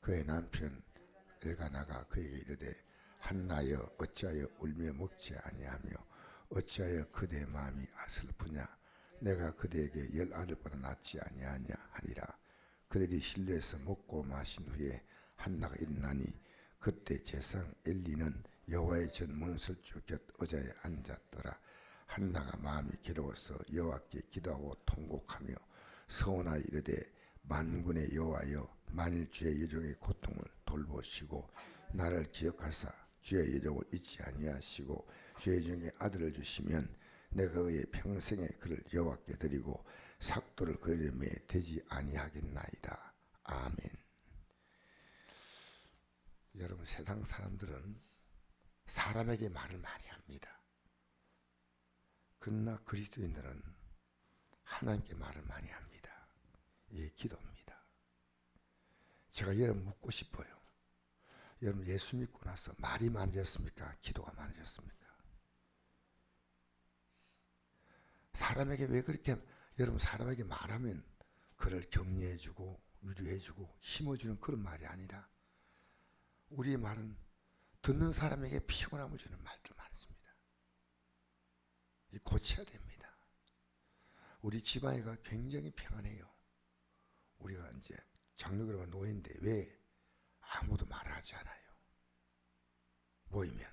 그의 남편 엘가나가 그에게 이르되 한나여 어찌하여 울며 먹지 아니하며 어찌하여 그대의 마음이 슬프냐 내가 그대에게 10 아들보다 낫지 아니하냐 하니라. 그들이 실로에서 먹고 마신 후에 한나가 일어나니 그때 제상 엘리는 여호와의 전 문설주 곁 의자에 앉았더라. 한나가 마음이 괴로워서 여호와께 기도하고 통곡하며 서원하여 이르되 만군의 여호와여 만일 주의 여종의 고통을 돌보시고 나를 기억하사 주의 여종을 잊지 아니하시고 주의 여종의 아들을 주시면 내가 그의 평생에 그를 여호와께 드리고 삭도를 그 이름에 대지 아니하겠나이다. 아멘. 여러분, 세상 사람들은 사람에게 말을 많이 합니다. 그러나 그리스도인들은 하나님께 말을 많이 합니다. 이게 기도입니다. 제가 여러분 묻고 싶어요. 여러분 예수 믿고 나서 말이 많아졌습니까? 기도가 많아졌습니까? 사람에게 왜 그렇게 여러분 사람에게 말하면 그를 격려해주고 위로해주고 힘어주는 그런 말이 아니라 우리의 말은 듣는 사람에게 피곤함을 주는 말들 많습니다. 고쳐야 됩니다. 우리 집안이가 굉장히 평안해요. 우리가 이제 장로교가 노예인데 왜 아무도 말하지 않아요? 모이면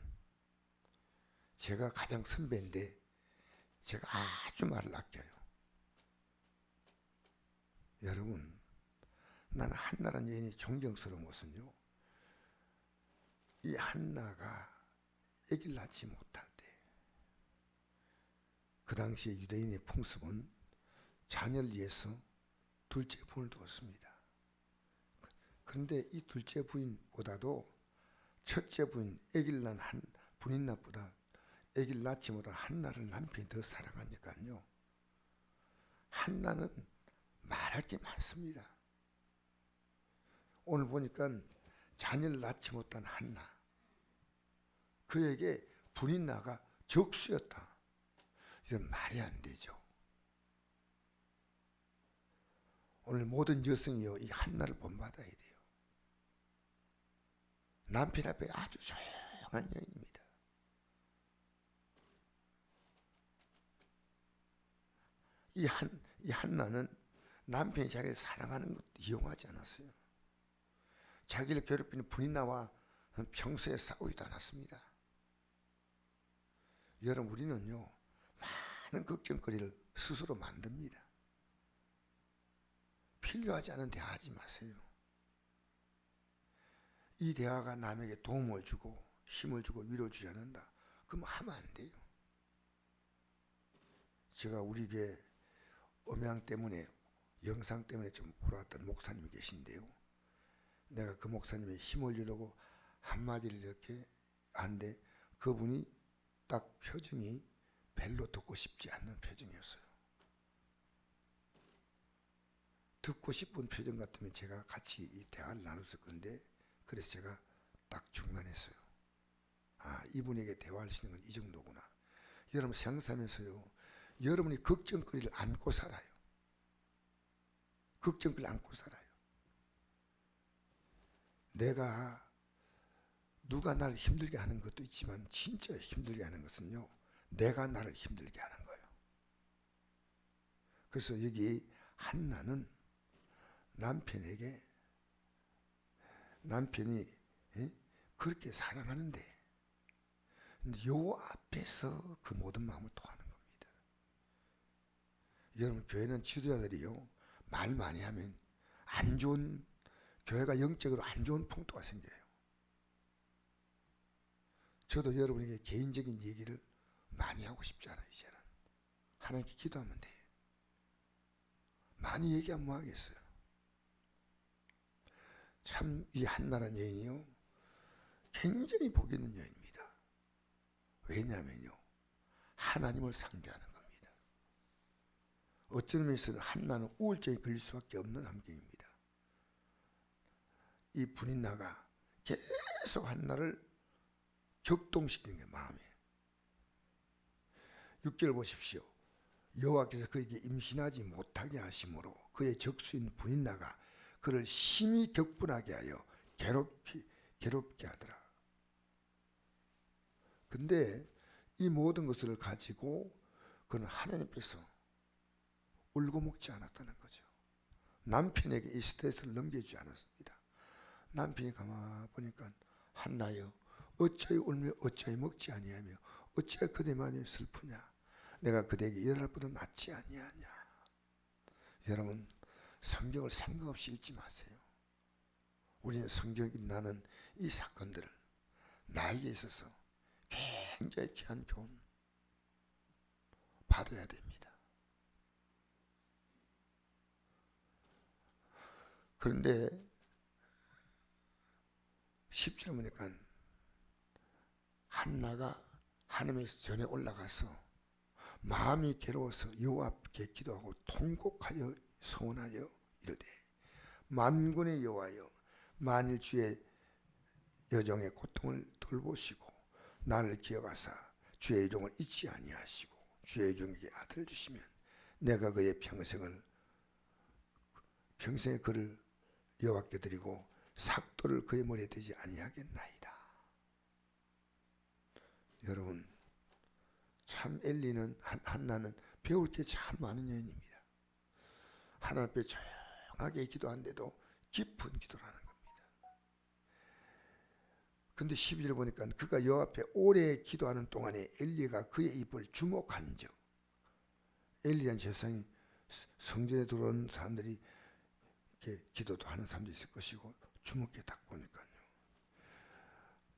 제가 가장 선배인데 제가 아주 말을 아껴요. 여러분, 나는 한나라는 여인이 존경스러운 것은요, 이 한나가 아기를 낳지 못할 때 그 당시에 유대인의 풍습은 자녀를 위해서 둘째 부인을 두었습니다. 그런데 이 둘째 부인보다도 첫째 부인, 아기를 낳은 한 분인나보다 아기를 낳지 못한 한나를 남편이 더 사랑하니까요. 한나는 말할 게 많습니다. 오늘 보니까 자녀를 낳지 못한 한나, 그에게 분인나가 적수였다. 이건 말이 안 되죠. 오늘 모든 여성이요, 이 한나를 본받아야 돼요. 남편 앞에 아주 조용한 여인입니다. 이 한나는 남편이 자기를 사랑하는 것도 이용하지 않았어요. 자기를 괴롭히는 분인나와 평소에 싸우지도 않았습니다. 여러분, 우리는요, 많은 걱정거리를 스스로 만듭니다. 필요하지 않은 대화 하지 마세요. 이 대화가 남에게 도움을 주고 힘을 주고 위로 주지 않는다, 그럼 하면 안 돼요. 제가 우리 교회 음향 때문에, 영상 때문에 좀 돌아왔던 목사님이 계신데요, 내가 그 목사님의 힘을 주려고 한마디를 이렇게 하는데 그분이 딱 표정이 별로 듣고 싶지 않는 표정이었어요. 듣고 싶은 표정 같으면 제가 같이 이 대화를 나눴을 건데, 그래서 제가 딱 중단했어요. 아, 이분에게 대화할 수 있는 건 이 정도구나. 여러분 생사면서요, 여러분이 걱정거리를 안고 살아요. 걱정거리를 안고 살아요. 내가 누가 나를 힘들게 하는 것도 있지만 진짜 힘들게 하는 것은요, 내가 나를 힘들게 하는 거예요. 그래서 여기 한나는 남편이 그렇게 사랑하는데 요 앞에서 그 모든 마음을 토하는 겁니다. 여러분, 교회는 지도자들이요, 말 많이 하면 안 좋은, 교회가 영적으로 안 좋은 풍토가 생겨요. 저도 여러분에게 개인적인 얘기를 많이 하고 싶지 않아요. 이제는 하나님께 기도하면 돼요. 많이 얘기하면 뭐 하겠어요. 참 이 한나라는 여인이요, 굉장히 복 있는 여인입니다. 왜냐하면요, 하나님을 상대하는 겁니다. 어떤 면에서는 한나는 우울증에 걸릴 수밖에 없는 환경입니다. 이 분인나가 계속 한나를 격동시키는 게 마음에. 6절 보십시오. 여호와께서 그에게 임신하지 못하게 하심으로 그의 적수인 분인나가 그를 심히 격분하게 하여 괴롭게 하더라. 근데 이 모든 것을 가지고 그는 하나님께서 울고 먹지 않았다는 거죠. 남편에게 이 스트레스를 넘겨주지 않았습니다. 남편이 가만 보니까 한나여 어찌하여 울며 어찌하여 먹지 아니하며 어찌하여 그대만이 슬프냐. 내가 그대에게 일할 보다 낫지 아니하냐. 여러분, 성경을 생각 없이 읽지 마세요. 우리는 성경이 나는 이 사건들을 나에게 있어서 굉장히 귀한 교훈 받아야 됩니다. 그런데 10절 보니까 한나가 하나님의 전에 올라가서 마음이 괴로워서 여호와 앞에 기도하고 통곡하여 서원하여 이르되 만군의 여호와여 만일 주의 여종의 고통을 돌보시고 나를 기억하사 주의 여종을 잊지 아니하시고 주의 여종에게 아들을 주시면 내가 그의 평생의 그를 여호와께 드리고 삭도를 그의 머리에 대지 아니하겠나이다. 여러분, 참 엘리는 한나는 배울 게 참 많은 여인입니다. 하나님 앞에 조용하게 기도하는데도 깊은 기도를 하는 겁니다. 근데 12절 보니까 그가 여호와 앞에 오래 기도하는 동안에 엘리가 그의 입을 주목한 적. 엘리란 세상이 성전에 들어온 사람들이 이렇게 기도도 하는 사람도 있을 것이고 주목해 딱 보니까요.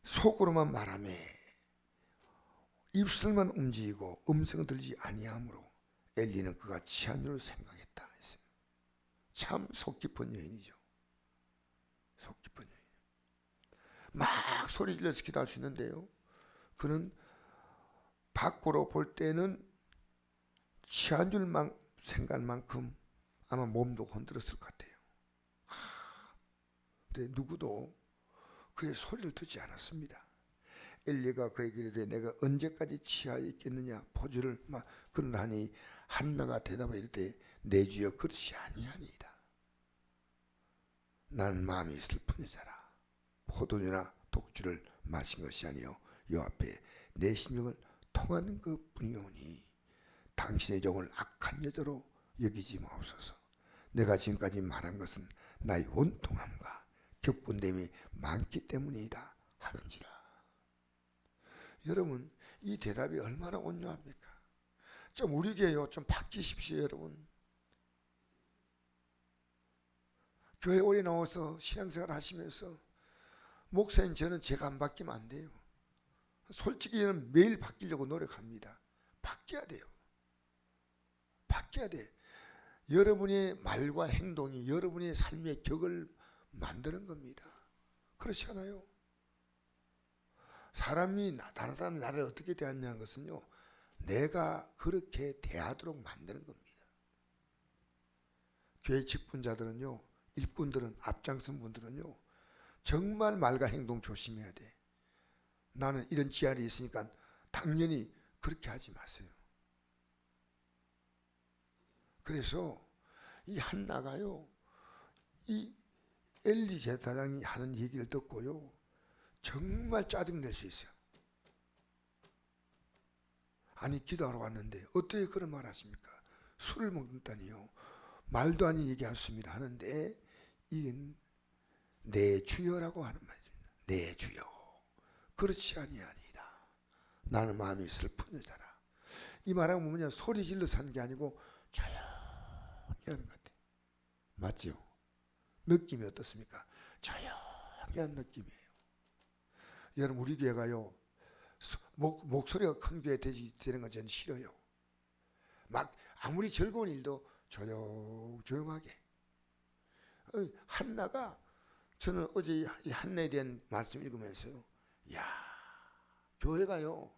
속으로만 말하며 입술만 움직이고 음성을 들지 아니하므로 엘리는 그가 취한 줄 생각했다 했어요. 참 속 깊은 여인이죠. 속 깊은 여인. 막 소리 질러서 기도할 수 있는데요. 그는 밖으로 볼 때는 취한 줄 생각할 만큼 아마 몸도 흔들었을 것 같아요. 근데 누구도 그의 소리를 듣지 않았습니다. 엘리가 그에게 이르되 내가 언제까지 취하여 있겠느냐 포주를 막 그러나니 한나가 대답하여 이르되 내 주여 그렇지 아니하니이다. 나는 마음이 슬픈 여자라. 포도주나 독주를 마신 것이 아니요 요 앞에 내 심령을 통하는 것뿐이오니 당신의 종을 악한 여자로 여기지 마옵소서. 내가 지금까지 말한 것은 나의 원통함과 격분됨이 많기 때문이다 하는지라. 여러분, 이 대답이 얼마나 온유합니까? 좀 우리 교회요 좀 바뀌십시오. 여러분, 교회 오래 나와서 신앙생활 하시면서 목사님 저는 제가 안 바뀌면 안 돼요. 솔직히 저는 매일 바뀌려고 노력합니다. 바뀌어야 돼요. 바뀌어야 돼. 여러분의 말과 행동이 여러분의 삶의 격을 만드는 겁니다. 그렇지 않아요? 다른 사람이 나를 어떻게 대하냐는 것은요, 내가 그렇게 대하도록 만드는 겁니다. 교회 직분자들은요, 일꾼들은, 앞장선 분들은요, 정말 말과 행동 조심해야 돼. 나는 이런 지하리 있으니까 당연히 그렇게 하지 마세요. 그래서 이 한나가요, 이 엘리 제사장이 하는 얘기를 듣고요, 정말 짜증낼 수 있어요. 아니 기도하러 왔는데 어떻게 그런 말 하십니까? 술을 먹는다니요. 말도 아닌 얘기하셨습니다 하는데 이건 내 주여라고 하는 말입니다. 내 주여 그렇지 아니하니이다. 나는 마음이 슬픈 여자라. 이 말하고 뭐냐, 소리 질러서 하는 게 아니고 조용히 하는 것 같아요. 맞죠? 느낌이 어떻습니까? 조용히 한 느낌이에요. 여러분, 우리 교회가요 목소리가 큰 교회 되는 건 저는 싫어요. 막 아무리 즐거운 일도 조용하게. 한나가, 저는 어제 이 한나에 대한 말씀 읽으면서요, 야, 교회가요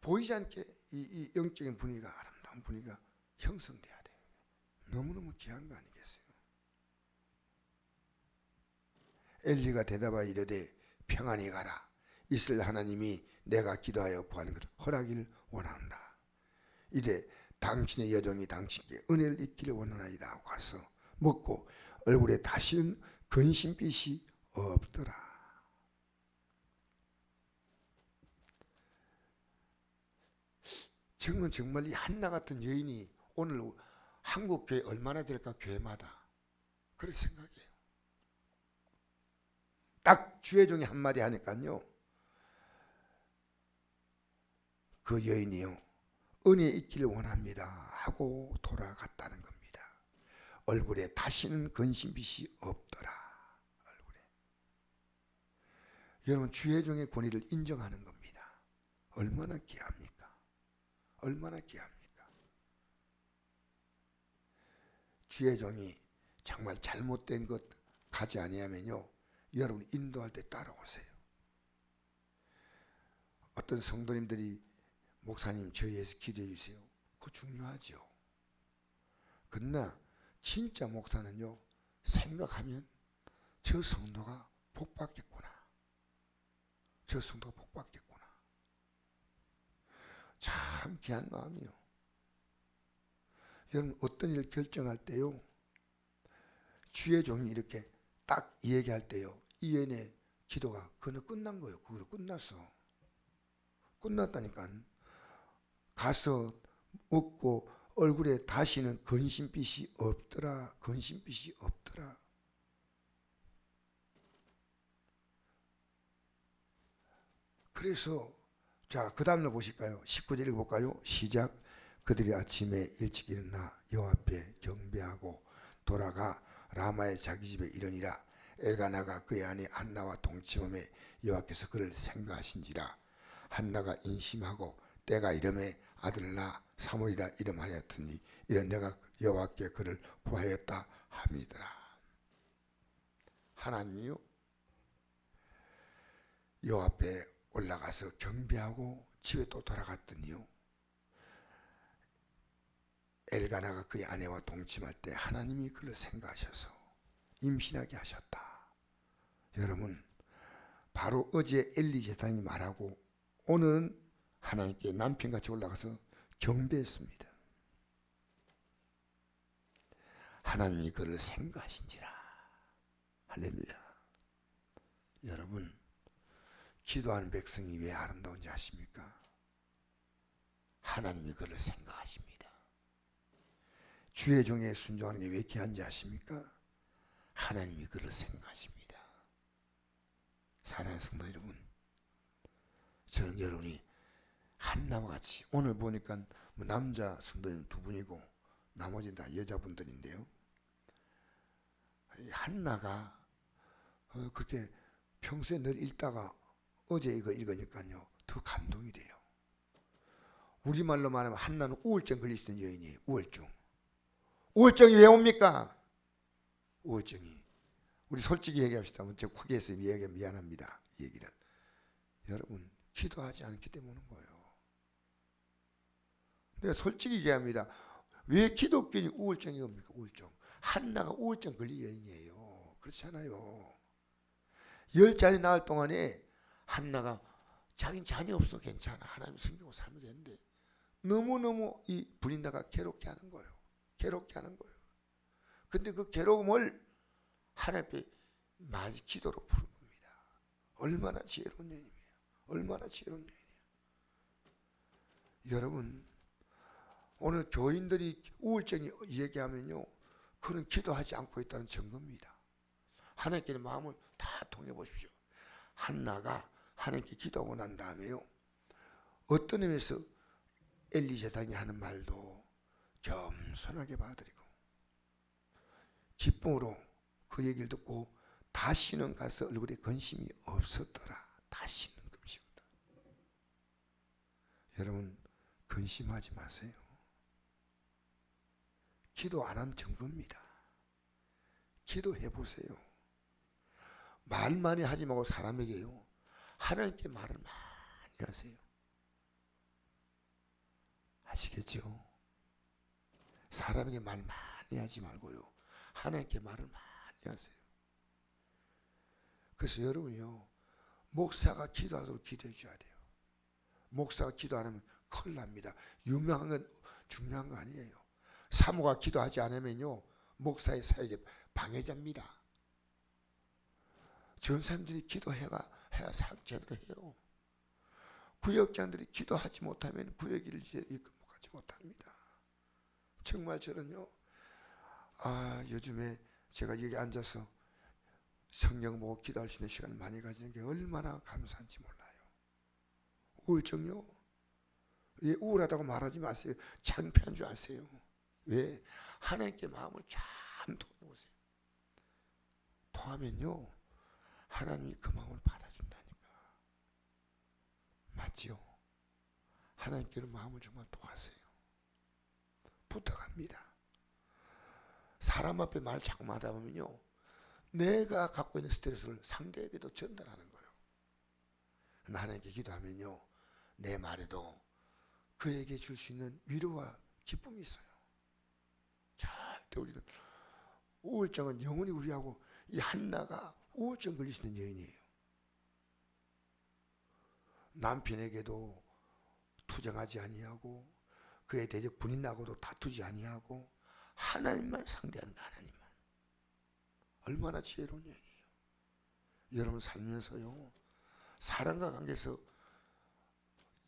보이지 않게 이 영적인 분위기가, 아름다운 분위기가 형성돼야 돼요. 너무너무 귀한 거 아니겠어요? 엘리가 대답하여 이르되 평안히 가라. 이스라엘 하나님이 내가 기도하여 구하는 것을 허락을 원한다. 이래 당신의 여종이 당신께 은혜를 입기를 원하나이다 하고 가서 먹고 얼굴에 다시는 근심빛이 없더라. 정말 이 한나 같은 여인이 오늘 한국 교회 얼마나 될까? 교회마다 그렇게 생각해요. 딱 주의 종이 한마디 하니까요, 그 여인이요, 은혜 있기를 원합니다 하고 돌아갔다는 겁니다. 얼굴에 다시는 근심빛이 없더라. 얼굴에. 여러분, 주의 종의 권위를 인정하는 겁니다. 얼마나 귀합니까? 얼마나 귀합니까? 주의 종이 정말 잘못된 것 가지 아니하면요, 여러분 인도할 때 따라오세요. 어떤 성도님들이 목사님 저희 위해서 기도해 주세요. 그거 중요하죠. 그러나 진짜 목사는요, 생각하면 저 성도가 복받겠구나. 저 성도가 복받겠구나. 참 귀한 마음이요. 여러분 어떤 일 결정할 때요, 주의 종이 이렇게 딱 얘기할 때요, 이 연의 기도가 그는 끝난 거예요. 그거 끝났어. 끝났다니까. 가서 먹고 얼굴에 다시는 근심빛이 없더라. 근심빛이 없더라. 그래서 자, 그 다음을 보실까요? 19절 읽어볼까요? 시작. 그들이 아침에 일찍 일어나 여호와 앞에 경배하고 돌아가 라마의 자기 집에 이르니라. 엘가나가 그의 아내 한나와 동침함에 여호와께서 그를 생각하신지라. 한나가 인심하고 때가 이름에 아들을 낳아 사무이라 이름하였더니 이런 내가 여호와께 그를 구하였다 함이더라. 하나님이요, 여호와 앞에 올라가서 경배하고 집에 또 돌아갔더니요, 엘가나가 그의 아내와 동침할 때 하나님이 그를 생각하셔서 임신하게 하셨다. 여러분, 바로 어제 엘리 제사장이 말하고 오늘은 하나님께 남편같이 올라가서 경배했습니다. 하나님이 그를 생각하신지라. 할렐루야. 여러분, 기도하는 백성이 왜 아름다운지 아십니까? 하나님이 그를 생각하십니다. 주의 종에 순종하는 게 왜 귀한지 아십니까? 하나님이 그를 생각하십니다. 사랑하는 성도 여러분, 저는 여러분이 한나와 같이, 오늘 보니까 뭐 남자 성도님 두 분이고 나머지는 다 여자분들인데요, 한나가 그렇게 평소에 늘 읽다가 어제 이거 읽으니까요 더 감동이 돼요. 우리말로 말하면 한나는 우울증 걸릴 수 있는 여인이에요. 우울증이 왜 옵니까? 우울증이, 우리 솔직히 얘기합시다. 제가 크게 해서 얘기하면 미안합니다. 이 얘기는 여러분, 기도하지 않기 때문에 오는 거예요. 내가 솔직히 얘기합니다. 왜 기독교인이 우울증이 옵니까? 우울증. 한나가 우울증 걸린 여인이에요. 그렇잖아요. 10자녀 낳을 동안에 한나가 자기는 자녀 없어 괜찮아, 하나님 섬기고 살면 되는데 너무너무 이 브린다가 괴롭게 하는 거예요. 괴롭게 하는 거예요. 근데 그 괴로움을 하나님 앞에 많이 기도로 푸는 겁니다. 얼마나 지혜로운 여인이에요. 얼마나 지혜로운 여인이에요. 여러분, 오늘 교인들이 우울증이 얘기하면요, 그는 기도하지 않고 있다는 증거입니다. 하나님께 마음을 다 통해 보십시오. 한나가 하나님께 기도하고 난 다음에요, 어떤 의미에서 엘리 제사장이 하는 말도 겸손하게 받아들이고 기쁨으로 그 얘기를 듣고 다시는 가서 얼굴에 근심이 없었더라. 다시는 근심이 없더라. 여러분, 근심하지 마세요. 기도 안 한 증거입니다. 기도해 보세요. 말 많이 하지 말고 사람에게요, 하나님께 말을 많이 하세요. 아시겠죠? 사람에게 말 많이 하지 말고요, 하나님께 말을 많이 하세요. 그래서 여러분이요, 목사가 기도하도록 기도해 줘야 돼요. 목사가 기도 안 하면 큰일 납니다. 유명한 건 중요한 거 아니에요. 사모가 기도하지 않으면요, 목사의 사역에 방해자입니다. 전사님들이 기도해야 사역 제대로 해요. 구역장들이 기도하지 못하면 구역일을 이끌어가지 못합니다. 정말 저는요, 요즘에 제가 여기 앉아서 성경 보고 기도할 수 있는 시간을 많이 가지는 게 얼마나 감사한지 몰라요. 우울증요? 예, 우울하다고 말하지 마세요. 창피한 줄 아세요. 왜? 하나님께 마음을 참 통해보세요. 통하면요, 하나님이 그 마음을 받아준다니까. 맞지요? 하나님께는 마음을 정말 통하세요. 부탁합니다. 사람 앞에 말 자꾸 하다 보면요, 내가 갖고 있는 스트레스를 상대에게도 전달하는 거예요. 하나님께 기도하면요, 내 말에도 그에게 줄 수 있는 위로와 기쁨이 있어요. 절대 우리는 우울증은 영원히 우리하고, 이 한나가 우울증 걸릴 수 있는 여인이에요. 남편에게도 투정하지 아니하고 그에 대적 분이 나고도 다투지 아니하고 하나님만 상대한다. 하나님만. 얼마나 지혜로운 여인이에요. 여러분 살면서요, 사람과 관계에서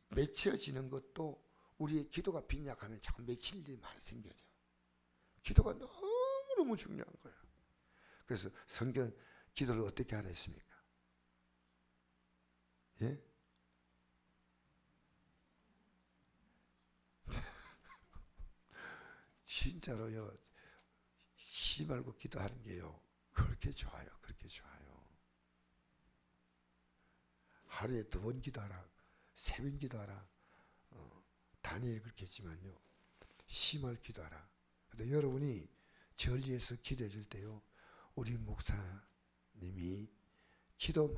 맺혀지는 것도 우리의 기도가 빈약하면 자꾸 맺힐 일이 많이 생겨져. 기도가 너무너무 중요한 거예요. 그래서 성경 기도를 어떻게 하라 했습니까? 예? 진짜로요, 쉬지 말고 기도하는 게요, 그렇게 좋아요. 그렇게 좋아요. 하루에 2번 기도하라, 3번 기도하라. 다니엘 그렇게 했지만요, 심할 기도하라. 근데 여러분이 절리에서 기도해 줄 때요, 우리 목사님이 기도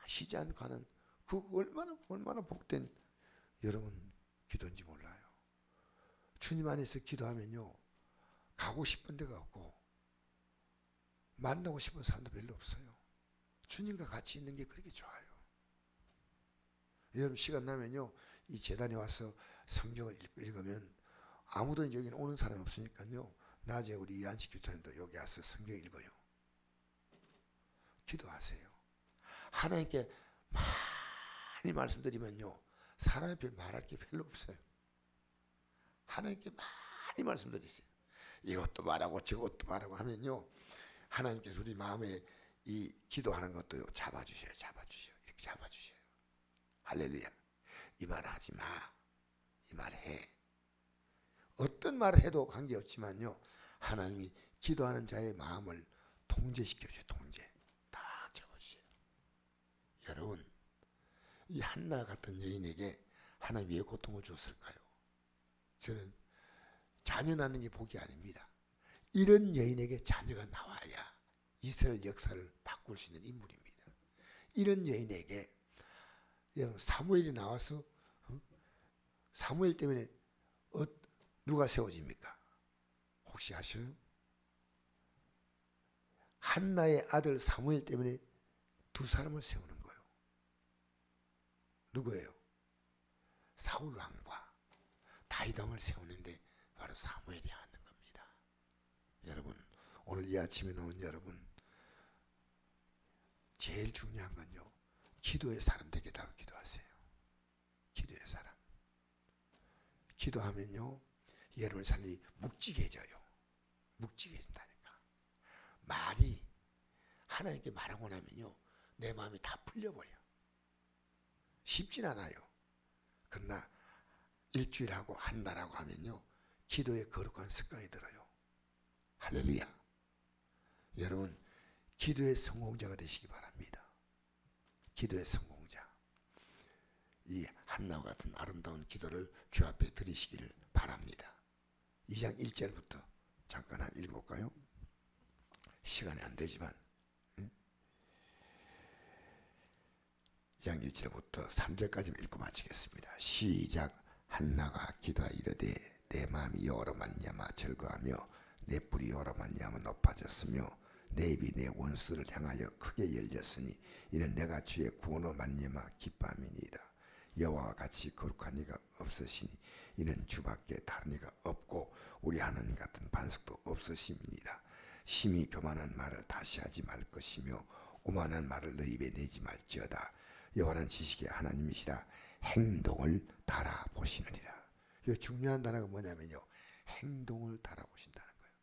쉬지 않고 하는 그 얼마나 복된 여러분 기도인지 몰라요. 주님 안에서 기도하면요, 가고 싶은 데가 없고 만나고 싶은 사람도 별로 없어요. 주님과 같이 있는 게 그렇게 좋아요. 여러분 시간 나면요, 이 재단에 와서 성경을 읽으면 아무도 여기는 오는 사람이 없으니까요, 낮에 우리 이한식 교사님도 여기 와서 성경 읽어요. 기도하세요. 하나님께 많이 말씀드리면요, 사람 앞에 말할 게 별로 없어요. 하나님께 많이 말씀드리세요. 이것도 말하고 저것도 말하고 하면요, 하나님께서 우리 마음에 이 기도하는 것도요, 잡아주셔요. 이렇게 잡아주셔요. 할렐루야. 이 말 하지 마, 이 말 해. 어떤 말을 해도 관계없지만요, 하나님이 기도하는 자의 마음을 통제시켜줘요. 통제 다 잡아주셔요. 여러분, 이 한나 같은 여인에게 하나님이 왜 고통을 줬을까요? 저는 자녀 낳는 게 복이 아닙니다. 이런 여인에게 자녀가 나와야 이스라엘 역사를 바꿀 수 있는 인물입니다. 이런 여인에게 사무엘이 나와서 사무엘 때문에 누가 세워집니까? 혹시 아셔요? 한나의 아들 사무엘 때문에 2사람을 세우는 거예요. 누구예요? 사울 왕과 다윗 왕을 세우는데 바로 사무엘이 하는 겁니다. 여러분, 오늘 이 아침에 나온 여러분, 제일 중요한 건요, 기도의 사람 되게 다 기도하세요. 기도의 사람. 기도하면요, 여러분 삶이 묵직해져요. 묵직해진다니까. 말이 하나님께 말하고 나면요, 내 마음이 다 풀려버려. 쉽진 않아요. 그러나 일주일하고 한 달하고 하면요, 기도의 거룩한 습관이 들어요. 할렐루야. 여러분, 기도의 성공자가 되시기 바랍니다. 기도의 성공자. 이 한나와 같은 아름다운 기도를 주 앞에 드리시기를 바랍니다. 2장 1절부터 잠깐 읽어볼까요? 시간이 안 되지만 2장 1절부터 3절까지 읽고 마치겠습니다. 시작. 한나가 기도하 이르되 내 마음이 여호와로 말미암아 즐거하며 내 뿔이 여호와로 말미암아 높아졌으며 내 입이 내 원수를 향하여 크게 열렸으니 이는 내가 주의 구원으로 말미암아 기뻐함이니이다. 여호와와 같이 거룩한 이가 없으시니 이는 주밖에 다른 이가 없고 우리 하나님 같은 반석도 없으심이니이다. 심히 교만한 말을 다시 하지 말 것이며 오만한 말을 너 입에 내지 말지어다. 여호와는 지식의 하나님이시라. 행동을 달아보시느니라. 이 중요한 단어가 뭐냐면요, 행동을 달아보신다는 거예요.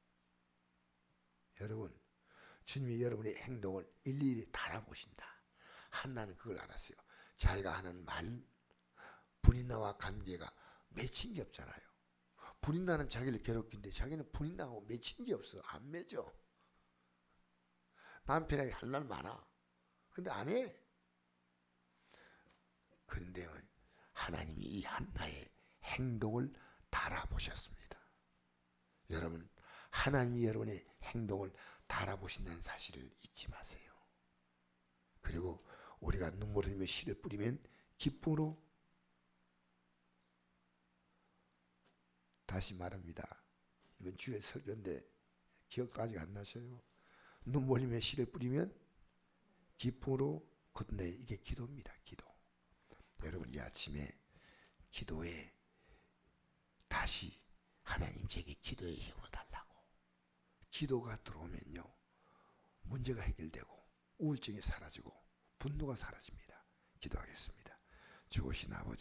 여러분, 주님이 여러분의 행동을 일일이 달아보신다. 한나는 그걸 알았어요. 자기가 하는 말, 분인나와 관계가 맺힌 게 없잖아요. 분인나는 자기를 괴롭힌데 자기는 분인나하고 맺힌 게 없어. 안 맺어. 남편에게 할 말 많아. 근데 안 해. 그런데 하나님이 이 한나의 행동을 달아보셨습니다. 여러분, 하나님이 여러분의 행동을 달아보신다는 사실을 잊지 마세요. 그리고 우리가 눈물 흘리며 씨를 뿌리면 기쁨으로, 다시 말합니다. 이번 주에 설교인데 기억도 아직 안 나셔요. 눈물 흘리며 씨를 뿌리면 기쁨으로 거두네. 이게 기도입니다. 기도. 여러분, 이 아침에 기도에 다시 하나님 제게 기도의 힘을 달라고. 기도가 들어오면요, 문제가 해결되고 우울증이 사라지고 분노가 사라집니다. 기도하겠습니다. 좋으신 아버지,